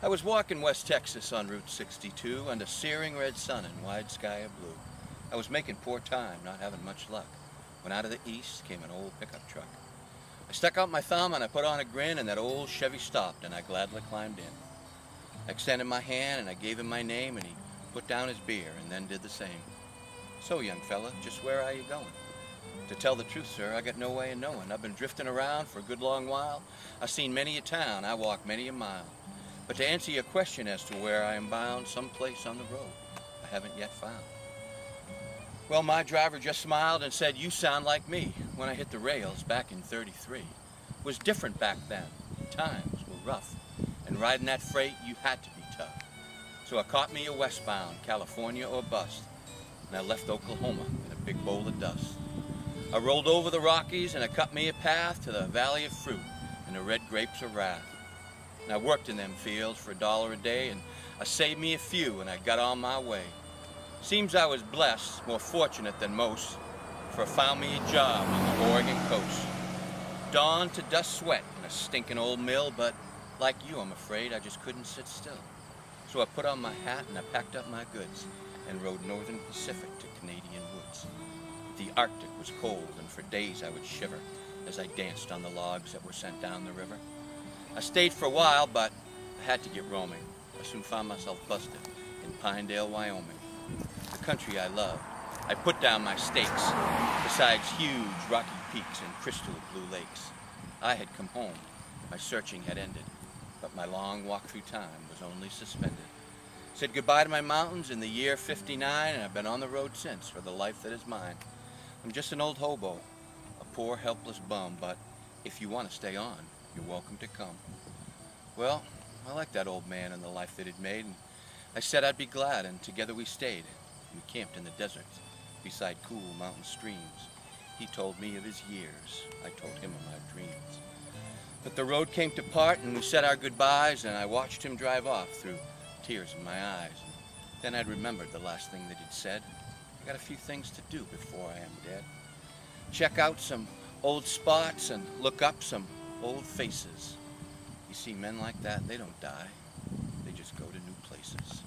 I was walking West Texas on Route 62 under searing red sun and wide sky of blue. I was making poor time, not having much luck, when out of the east came an old pickup truck. I stuck out my thumb and I put on a grin, and that old Chevy stopped and I gladly climbed in. I extended my hand and I gave him my name, and he put down his beer and then did the same. "So, young fella, just where are you going?" "To tell the truth, sir, I got no way of knowing. I've been drifting around for a good long while. I've seen many a town, I walked many a mile. But to answer your question as to where I am bound, someplace on the road I haven't yet found." Well, my driver just smiled and said, "You sound like me when I hit the rails back in '33. It was different back then. Times were rough, and riding that freight, you had to be tough. So I caught me a westbound, California or bust, and I left Oklahoma in a big bowl of dust. I rolled over the Rockies and I cut me a path to the Valley of Fruit and the red grapes of wrath. And I worked in them fields for $1 a day, and I saved me a few and I got on my way. Seems I was blessed, more fortunate than most, for I found me a job on the Oregon coast. Dawn to dust sweat in a stinking old mill, but like you, I'm afraid I just couldn't sit still. So I put on my hat and I packed up my goods and rode Northern Pacific to Canadian woods. The Arctic was cold, and for days I would shiver as I danced on the logs that were sent down the river. I stayed for a while, but I had to get roaming. I soon found myself busted in Pinedale, Wyoming, the country I loved. I put down my stakes besides huge rocky peaks and crystal blue lakes. I had come home. My searching had ended, but my long walk through time was only suspended. Said goodbye to my mountains in the year '59, and I've been on the road since for the life that is mine. I'm just an old hobo, a poor helpless bum, but if you want to stay on, you're welcome to come. Well, I liked that old man and the life that he'd made, and I said I'd be glad, and together we stayed. We camped in the desert beside cool mountain streams. He told me of his years. I told him of my dreams. But the road came to part, and we said our goodbyes, and I watched him drive off through tears in my eyes. And then I'd remembered the last thing that he'd said. I got a few things to do before I am dead. Check out some old spots and look up some old faces. You see, men like that, they don't die. They just go to new places.